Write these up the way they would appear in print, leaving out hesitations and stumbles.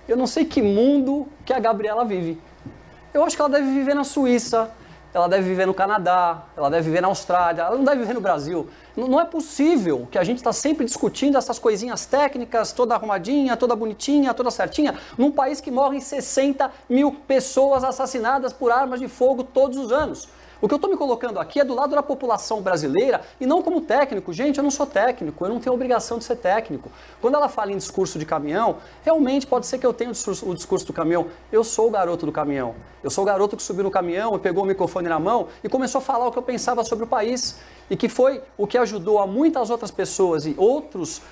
eu não sei que mundo que a Gabriela vive. Eu acho que ela deve viver na Suíça, ela deve viver no Canadá, ela deve viver na Austrália, ela não deve viver no Brasil. Não é possível que a gente está sempre discutindo essas coisinhas técnicas, toda arrumadinha, toda bonitinha, toda certinha, num país que morrem 60 mil pessoas assassinadas por armas de fogo todos os anos. O que eu estou me colocando aqui é do lado da população brasileira e não como técnico. Gente, eu não sou técnico, eu não tenho obrigação de ser técnico. Quando ela fala em discurso de caminhão, realmente pode ser que eu tenha o discurso do caminhão. Eu sou o garoto do caminhão. Eu sou o garoto que subiu no caminhão e pegou o microfone na mão e começou a falar o que eu pensava sobre o país. E que foi o que ajudou a muitas outras pessoas e outras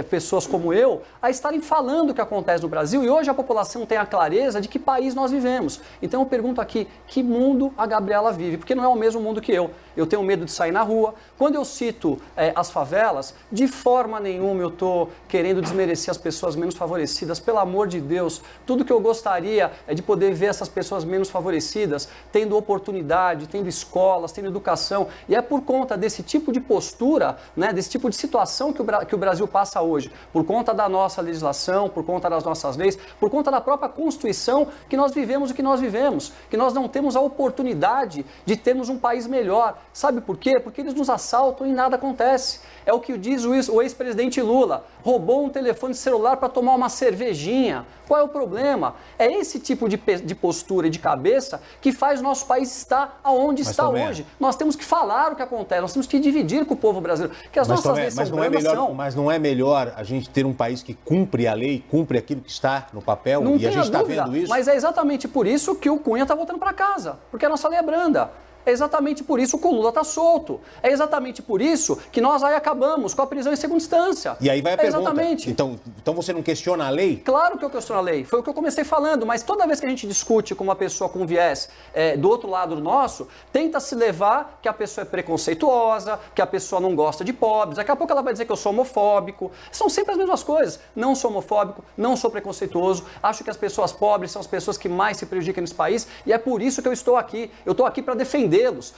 pessoas como eu a estarem falando o que acontece no Brasil. E hoje a população tem a clareza de que país nós vivemos. Então eu pergunto aqui, que mundo a Gabriela vive? Porque não é o mesmo mundo que eu. Eu tenho medo de sair na rua. Quando eu cito as favelas, de forma nenhuma eu estou querendo desmerecer as pessoas menos favorecidas. Pelo amor de Deus, tudo que eu gostaria é de poder ver essas pessoas menos favorecidas tendo oportunidade, tendo escolas, tendo educação. E é por conta desse tipo de postura, né, desse tipo de situação que o Brasil passa hoje, por conta da nossa legislação, por conta das nossas leis, por conta da própria Constituição, que nós vivemos o que nós vivemos, que nós não temos a oportunidade de termos um país melhor. Sabe por quê? Porque eles nos assaltam e nada acontece. É o que diz o ex-presidente Lula. Roubou um telefone celular para tomar uma cervejinha. Qual é o problema? É esse tipo de postura e de cabeça que faz o nosso país estar aonde está hoje. Nós temos que falar o que acontece, nós temos que dividir com o povo brasileiro. Que as nossas leis são bramas. Mas não é melhor a gente ter um país que cumpre a lei, cumpre aquilo que está no papel? Não e a gente está vendo isso? Mas é exatamente por isso que o Cunha está voltando para casa. Porque a nossa lei é branda. É exatamente por isso que o Lula está solto. É exatamente por isso que nós aí acabamos com a prisão em segunda instância. E aí vai a pergunta. Exatamente. Então você não questiona a lei? Claro que eu questiono a lei. Foi o que eu comecei falando. Mas toda vez que a gente discute com uma pessoa com viés do outro lado do nosso, tenta se levar que a pessoa é preconceituosa, que a pessoa não gosta de pobres. Daqui a pouco ela vai dizer que eu sou homofóbico. São sempre as mesmas coisas. Não sou homofóbico, não sou preconceituoso. Acho que as pessoas pobres são as pessoas que mais se prejudicam nesse país. E é por isso que eu estou aqui. Eu estou aqui para defender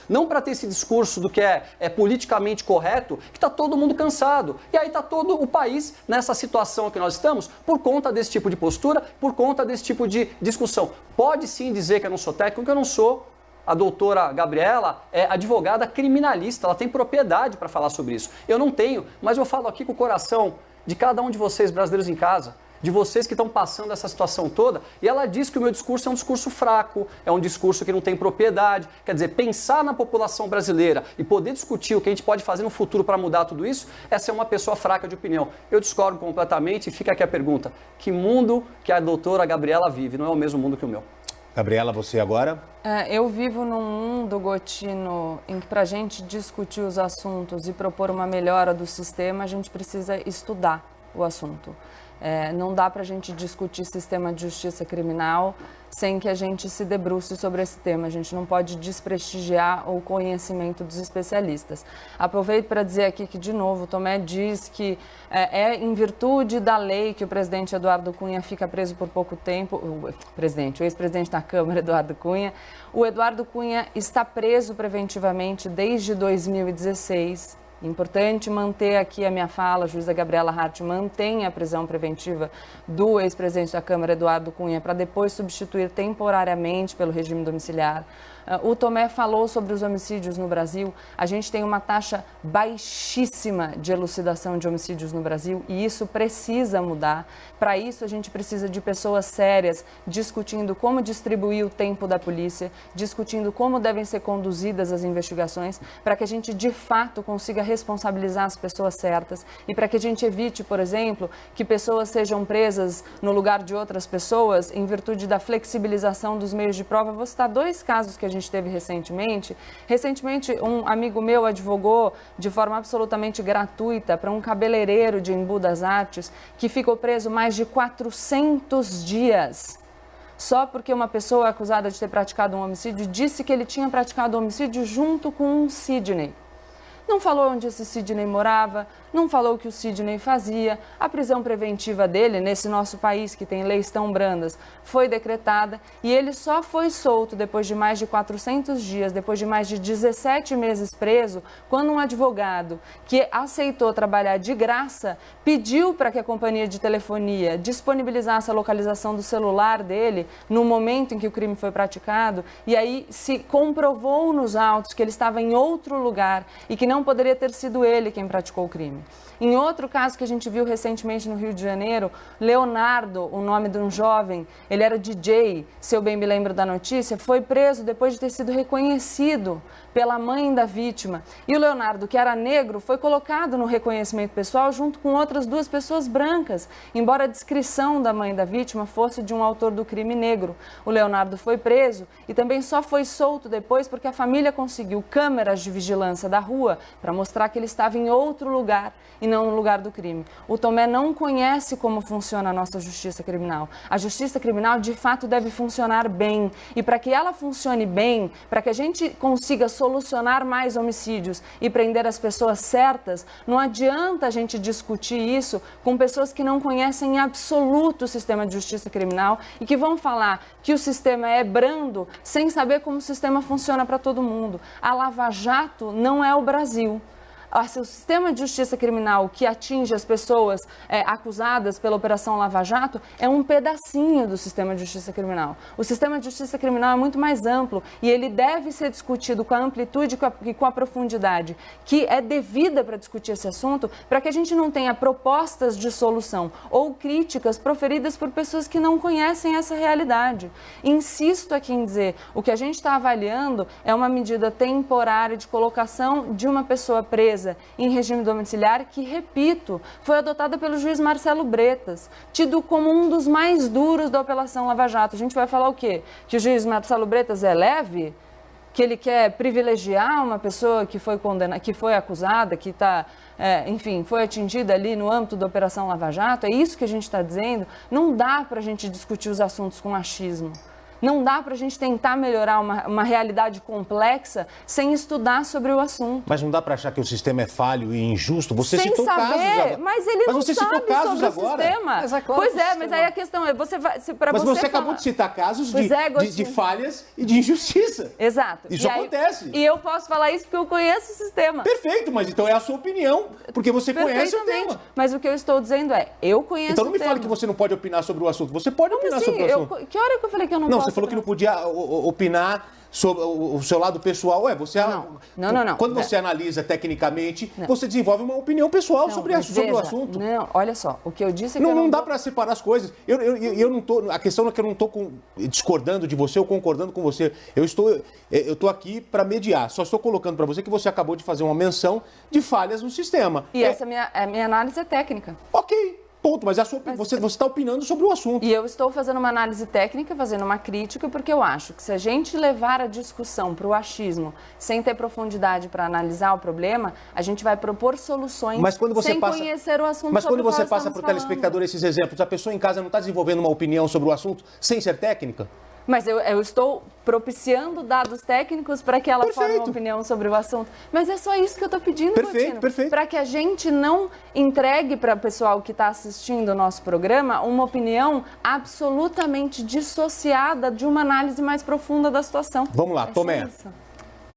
não para ter esse discurso do que é politicamente correto, que está todo mundo cansado. E aí está todo o país nessa situação que nós estamos por conta desse tipo de postura, por conta desse tipo de discussão. Pode sim dizer que eu não sou técnico, que eu não sou. A doutora Gabriela é advogada criminalista, ela tem propriedade para falar sobre isso. Eu não tenho, mas eu falo aqui com o coração de cada um de vocês, brasileiros em casa, de vocês que estão passando essa situação toda, e ela diz que o meu discurso é um discurso fraco, é um discurso que não tem propriedade. Quer dizer, pensar na população brasileira e poder discutir o que a gente pode fazer no futuro para mudar tudo isso, é ser uma pessoa fraca de opinião. Eu discordo completamente e fica aqui a pergunta, que mundo que a doutora Gabriela vive? Não é o mesmo mundo que o meu. Gabriela, você agora? Eu vivo num mundo, Gotino, em que para a gente discutir os assuntos e propor uma melhora do sistema, a gente precisa estudar o assunto. Não dá para a gente discutir sistema de justiça criminal sem que a gente se debruce sobre esse tema. A gente não pode desprestigiar o conhecimento dos especialistas. Aproveito para dizer aqui que, de novo, o Tomé diz que é em virtude da lei que o presidente Eduardo Cunha fica preso por pouco tempo. O ex-presidente da Câmara, Eduardo Cunha. O Eduardo Cunha está preso preventivamente desde 2016. Importante manter aqui a minha fala, a juíza Gabriela Hart mantém a prisão preventiva do ex-presidente da Câmara, Eduardo Cunha, para depois substituir temporariamente pelo regime domiciliar. O Tomé falou sobre os homicídios no Brasil. A gente tem uma taxa baixíssima de elucidação de homicídios no Brasil e isso precisa mudar. Para isso, a gente precisa de pessoas sérias discutindo como distribuir o tempo da polícia, discutindo como devem ser conduzidas as investigações, para que a gente, de fato, consiga responsabilizar as pessoas certas e para que a gente evite, por exemplo, que pessoas sejam presas no lugar de outras pessoas em virtude da flexibilização dos meios de prova. Vou citar dois casos que a gente teve recentemente. Recentemente, um amigo meu advogou de forma absolutamente gratuita para um cabeleireiro de Embu das Artes que ficou preso mais de 400 dias. Só porque uma pessoa acusada de ter praticado um homicídio disse que ele tinha praticado o homicídio junto com um Sidney. Não falou onde esse Sidney morava, não falou o que o Sidney fazia. A prisão preventiva dele, nesse nosso país que tem leis tão brandas, foi decretada e ele só foi solto depois de mais de 400 dias, depois de mais de 17 meses preso, quando um advogado que aceitou trabalhar de graça pediu para que a companhia de telefonia disponibilizasse a localização do celular dele no momento em que o crime foi praticado, e aí se comprovou nos autos que ele estava em outro lugar e que não poderia ter sido ele quem praticou o crime. Em outro caso que a gente viu recentemente no Rio de Janeiro, Leonardo, o nome de um jovem, ele era DJ, se eu bem me lembro da notícia, foi preso depois de ter sido reconhecido pela mãe da vítima. E o Leonardo, que era negro, foi colocado no reconhecimento pessoal junto com outras 2 pessoas brancas, embora a descrição da mãe da vítima fosse de um autor do crime negro. O Leonardo foi preso e também só foi solto depois porque a família conseguiu câmeras de vigilância da rua para mostrar que ele estava em outro lugar e não no lugar do crime. O Tomé não conhece como funciona a nossa justiça criminal. A justiça criminal, de fato, deve funcionar bem. E para que ela funcione bem, para que a gente consiga solucionar mais homicídios e prender as pessoas certas, não adianta a gente discutir isso com pessoas que não conhecem em absoluto o sistema de justiça criminal e que vão falar que o sistema é brando sem saber como o sistema funciona para todo mundo. A Lava Jato não é o Brasil. O sistema de justiça criminal que atinge as pessoas acusadas pela Operação Lava Jato é um pedacinho do sistema de justiça criminal. O sistema de justiça criminal é muito mais amplo e ele deve ser discutido com a amplitude e com a profundidade que é devida para discutir esse assunto, para que a gente não tenha propostas de solução ou críticas proferidas por pessoas que não conhecem essa realidade. Insisto aqui em dizer, o que a gente está avaliando é uma medida temporária de colocação de uma pessoa presa em regime domiciliar que, repito, foi adotada pelo juiz Marcelo Bretas, tido como um dos mais duros da Operação Lava Jato. A gente vai falar o quê? Que o juiz Marcelo Bretas é leve? Que ele quer privilegiar uma pessoa que foi condenada, que foi acusada, que está, enfim, foi atingida ali no âmbito da Operação Lava Jato? É isso que a gente está dizendo? Não dá para a gente discutir os assuntos com achismo. Não dá para a gente tentar melhorar uma realidade complexa sem estudar sobre o assunto. Mas não dá para achar que o sistema é falho e injusto? Você sem citou saber, casos agora. Mas ele não você sabe citou casos sobre agora. o sistema. Mas é claro pois que é, mas aí a questão é, você vai... Mas você acabou de citar casos de falhas e de injustiça. Exato. Isso acontece. E eu posso falar isso porque eu conheço o sistema. Perfeito, mas então é a sua opinião, porque você conhece o tema. Mas o que eu estou dizendo é, eu conheço o tema. Então não me fale que você não pode opinar sobre o assunto. Você pode opinar sobre o assunto. Que hora que eu falei que eu não posso? Não, você falou que não podia opinar sobre o seu lado pessoal. Não. Quando você analisa tecnicamente, você desenvolve uma opinião pessoal sobre o assunto. Não, olha só, o que eu disse é que não dá para separar as coisas. Eu não tô, a questão é que eu não estou discordando de você ou concordando com você. Eu estou aqui para mediar. Só estou colocando para você que você acabou de fazer uma menção de falhas no sistema. E essa minha análise é técnica. Ok. Ponto, mas você está opinando sobre o assunto. E eu estou fazendo uma análise técnica, fazendo uma crítica, porque eu acho que se a gente levar a discussão para o achismo sem ter profundidade para analisar o problema, a gente vai propor soluções sem conhecer o assunto. Mas quando você passa para o telespectador esses exemplos, a pessoa em casa não está desenvolvendo uma opinião sobre o assunto sem ser técnica? Mas eu estou propiciando dados técnicos para que ela forme uma opinião sobre o assunto. Mas é só isso que eu estou pedindo, Perfeito. Para que a gente não entregue para o pessoal que está assistindo o nosso programa uma opinião absolutamente dissociada de uma análise mais profunda da situação. Vamos lá, Tomé.